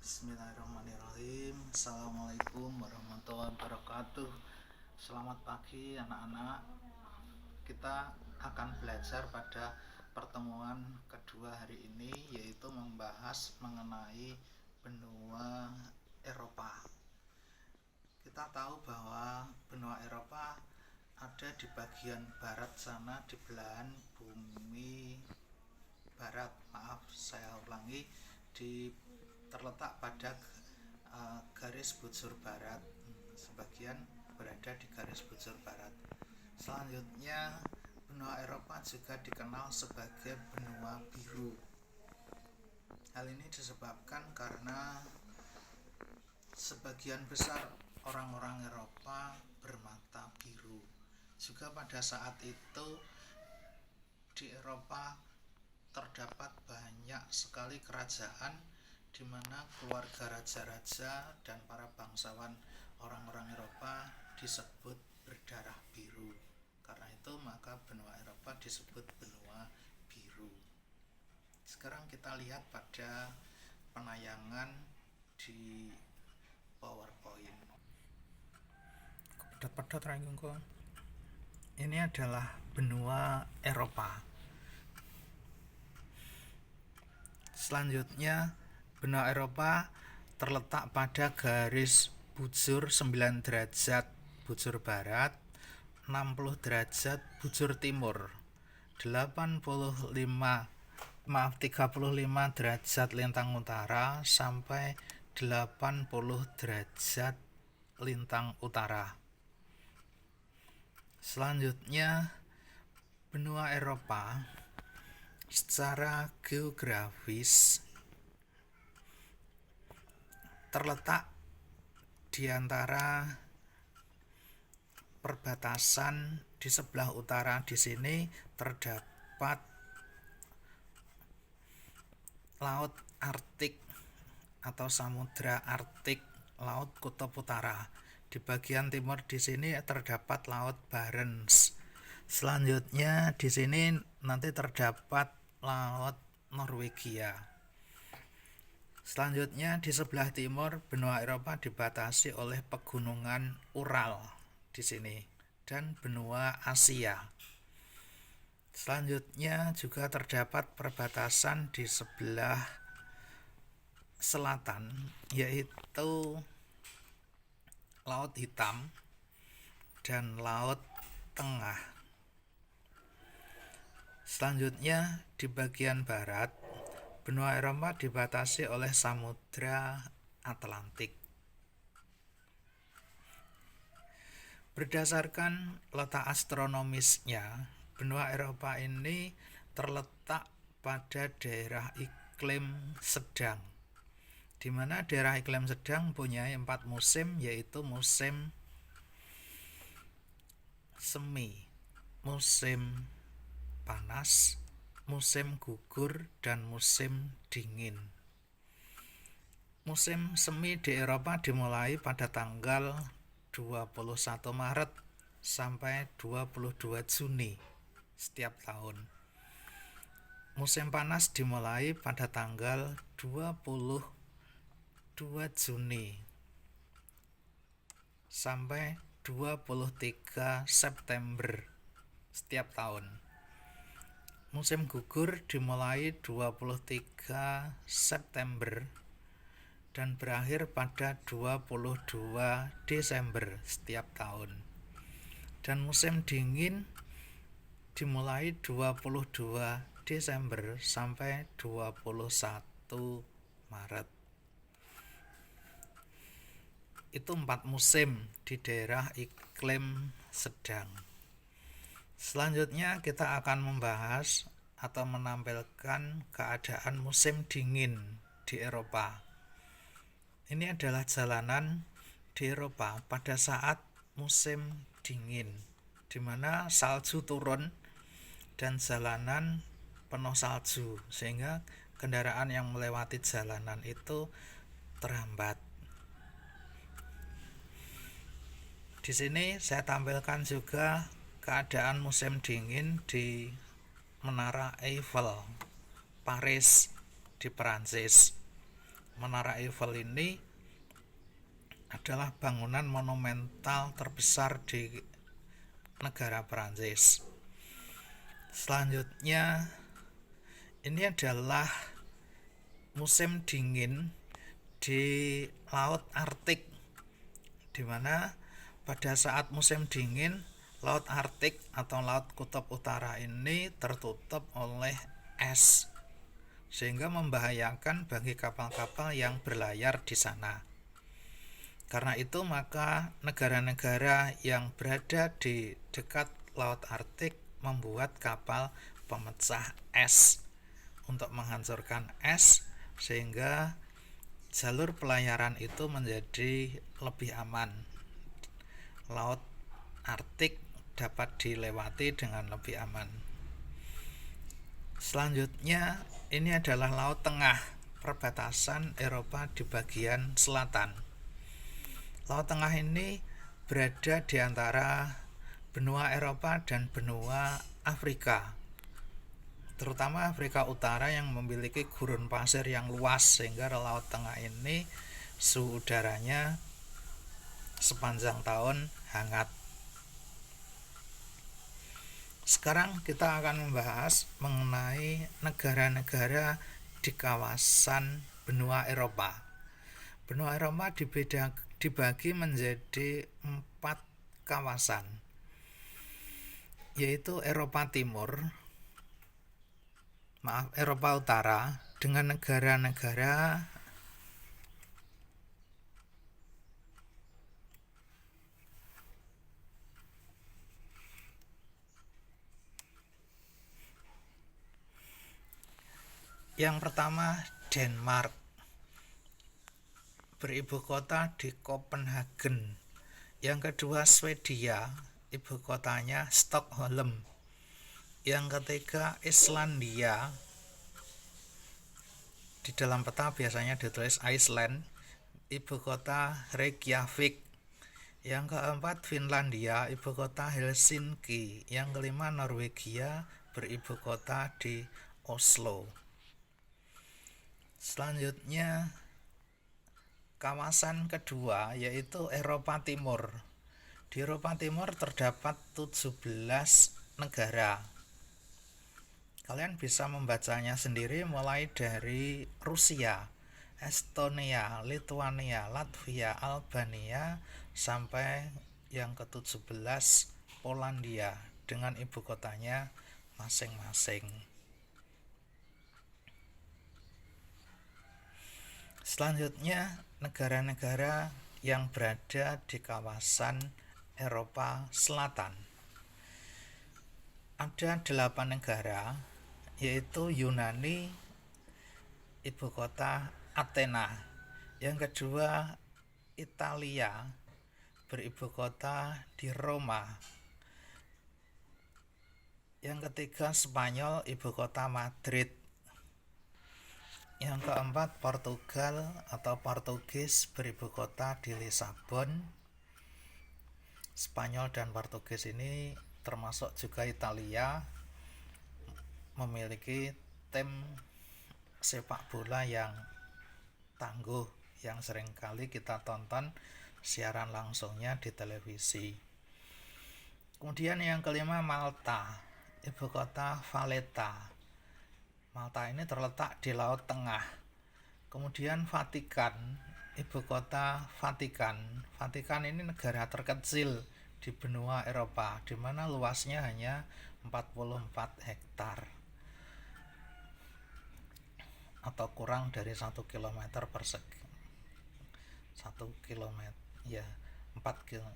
Bismillahirrahmanirrahim. Assalamualaikum warahmatullahi wabarakatuh. Selamat pagi anak-anak. Kita akan belajar pada pertemuan kedua hari ini, yaitu membahas mengenai benua Eropa. Kita tahu bahwa benua Eropa ada di bagian barat sana, di belahan bumi barat. Maaf, saya ulangi, terletak pada garis bujur barat. Sebagian berada di garis bujur barat. Selanjutnya, benua Eropa juga dikenal sebagai benua biru. Hal ini disebabkan karena sebagian besar orang-orang Eropa bermata biru. Juga pada saat itu di Eropa terdapat banyak sekali kerajaan di mana keluarga raja-raja dan para bangsawan orang-orang Eropa disebut berdarah biru. Karena itu maka benua Eropa disebut benua biru. Sekarang kita lihat pada penayangan di PowerPoint. Ini adalah benua Eropa. Selanjutnya, benua Eropa terletak pada garis bujur 9 derajat bujur barat, 60 derajat bujur timur, 35 derajat lintang utara sampai 80 derajat lintang utara. Selanjutnya, benua Eropa secara geografis terletak di antara perbatasan. Di sebelah utara di sini terdapat Laut Arktik atau Samudra Arktik, Laut Kutub Utara. Di bagian timur di sini terdapat Laut Barents. Selanjutnya di sini nanti terdapat Laut Norwegia. Selanjutnya di sebelah timur benua Eropa dibatasi oleh pegunungan Ural di sini dan benua Asia. Selanjutnya juga terdapat perbatasan di sebelah selatan, yaitu Laut Hitam dan Laut Tengah. Selanjutnya di bagian barat benua Eropa dibatasi oleh Samudra Atlantik. Berdasarkan letak astronomisnya, benua Eropa ini terletak pada daerah iklim sedang, di mana daerah iklim sedang mempunyai 4 musim, yaitu musim semi, musim panas, musim gugur, dan musim dingin. Musim semi di Eropa dimulai pada tanggal 21 Maret sampai 22 Juni setiap tahun. Musim panas dimulai pada tanggal 22 Juni sampai 23 September setiap tahun. Musim gugur dimulai 23 September dan berakhir pada 22 Desember setiap tahun. Dan musim dingin dimulai 22 Desember sampai 21 Maret. Itu 4 musim di daerah iklim sedang. Selanjutnya kita akan membahas atau menampilkan keadaan musim dingin di Eropa. Ini adalah jalanan di Eropa pada saat musim dingin, di mana salju turun dan jalanan penuh salju, sehingga kendaraan yang melewati jalanan itu terhambat. Di sini saya tampilkan juga keadaan musim dingin di Menara Eiffel, Paris, di Perancis. Menara Eiffel ini adalah bangunan monumental terbesar di negara Perancis. Selanjutnya, ini adalah musim dingin di Laut Arktik, di mana pada saat musim dingin Laut Arktik atau Laut Kutub Utara ini tertutup oleh es, sehingga membahayakan bagi kapal-kapal yang berlayar di sana. Karena itu maka negara-negara yang berada di dekat Laut Arktik membuat kapal pemecah es untuk menghancurkan es, sehingga jalur pelayaran itu menjadi lebih aman. Laut Arktik dapat dilewati dengan lebih aman. Selanjutnya, ini adalah Laut Tengah, perbatasan Eropa di bagian selatan. Laut Tengah ini berada di antara benua Eropa dan benua Afrika, terutama Afrika Utara yang memiliki gurun pasir yang luas, sehingga Laut Tengah ini suhu udaranya sepanjang tahun hangat. Sekarang kita akan membahas mengenai negara-negara di kawasan benua Eropa. Benua Eropa dibagi menjadi 4 kawasan, yaitu Eropa Utara dengan negara-negara yang pertama Denmark, beribu kota di Copenhagen. Yang kedua Swedia, ibu kotanya Stockholm. Yang ketiga Islandia, di dalam peta biasanya ditulis Iceland, ibu kota Reykjavik. Yang keempat Finlandia, ibu kota Helsinki. Yang kelima Norwegia, beribu kota di Oslo. Selanjutnya kawasan kedua yaitu Eropa Timur. Di Eropa Timur terdapat 17 negara. Kalian bisa membacanya sendiri mulai dari Rusia, Estonia, Lituania, Latvia, Albania sampai yang ke-17 Polandia dengan ibu kotanya masing-masing. Selanjutnya negara-negara yang berada di kawasan Eropa Selatan. Ada 8 negara, yaitu Yunani, ibu kota Athena. Yang kedua Italia, beribu kota di Roma. Yang ketiga Spanyol, ibu kota Madrid. Yang keempat Portugal atau Portugis, beribu kota di Lisabon. Spanyol dan Portugis ini termasuk juga Italia, memiliki tim sepak bola yang tangguh yang seringkali kita tonton siaran langsungnya di televisi. Kemudian yang kelima Malta, ibu kota Valletta. Malta ini terletak di Laut Tengah. Kemudian Vatikan, ibu kota Vatikan. Vatikan ini negara terkecil di benua Eropa, di mana luasnya hanya 44 hektar atau kurang dari 1 km persegi. 1 km ya, 4 km,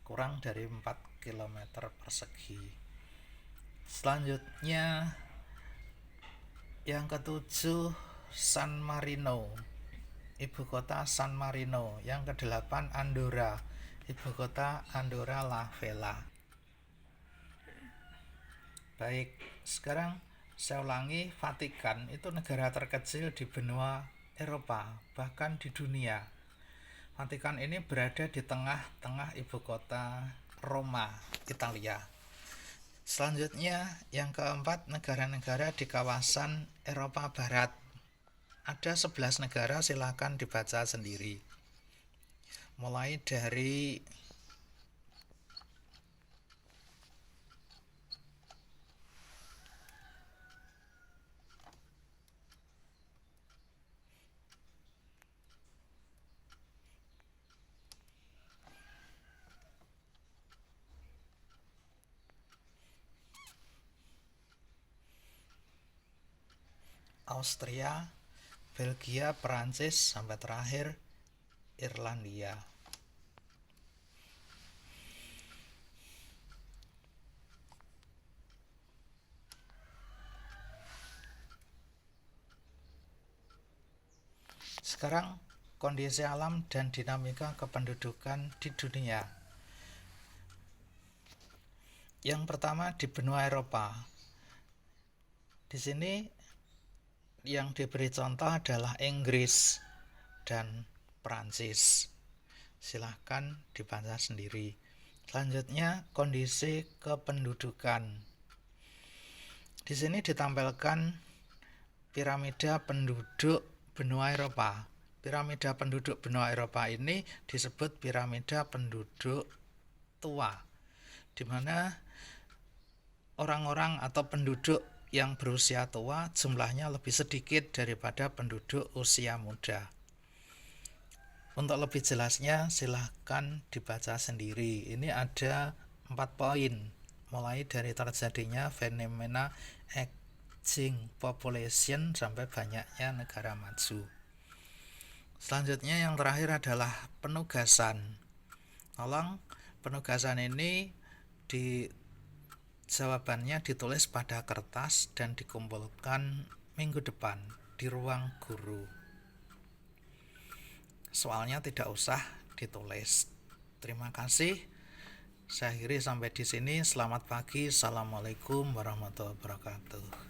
kurang dari 4 km persegi. Selanjutnya yang ketujuh San Marino, ibu kota San Marino. Yang kedelapan Andorra, ibu kota Andorra la Vella. Baik, sekarang saya ulangi, Vatikan itu negara terkecil di benua Eropa, bahkan di dunia. Vatikan ini berada di tengah-tengah ibu kota Roma, Italia. Selanjutnya yang keempat negara-negara di kawasan Eropa Barat. Ada 11 negara, silakan dibaca sendiri. Mulai dari Austria, Belgia, Perancis, sampai terakhir Irlandia. Sekarang kondisi alam dan dinamika kependudukan di dunia. Yang pertama di benua Eropa. Di sini yang diberi contoh adalah Inggris dan Prancis. Silahkan dibaca sendiri. Selanjutnya kondisi kependudukan. Di sini ditampilkan piramida penduduk benua Eropa. Piramida penduduk benua Eropa ini disebut piramida penduduk tua, di mana orang-orang atau penduduk yang berusia tua jumlahnya lebih sedikit daripada penduduk usia muda. Untuk lebih jelasnya silahkan dibaca sendiri. Ini ada 4 poin, mulai dari terjadinya fenomena aging population sampai banyaknya negara maju. Selanjutnya yang terakhir adalah penugasan. Tolong penugasan ini jawabannya ditulis pada kertas dan dikumpulkan minggu depan di ruang guru. Soalnya tidak usah ditulis. Terima kasih. Saya akhiri sampai di sini. Selamat pagi. Assalamualaikum warahmatullahi wabarakatuh.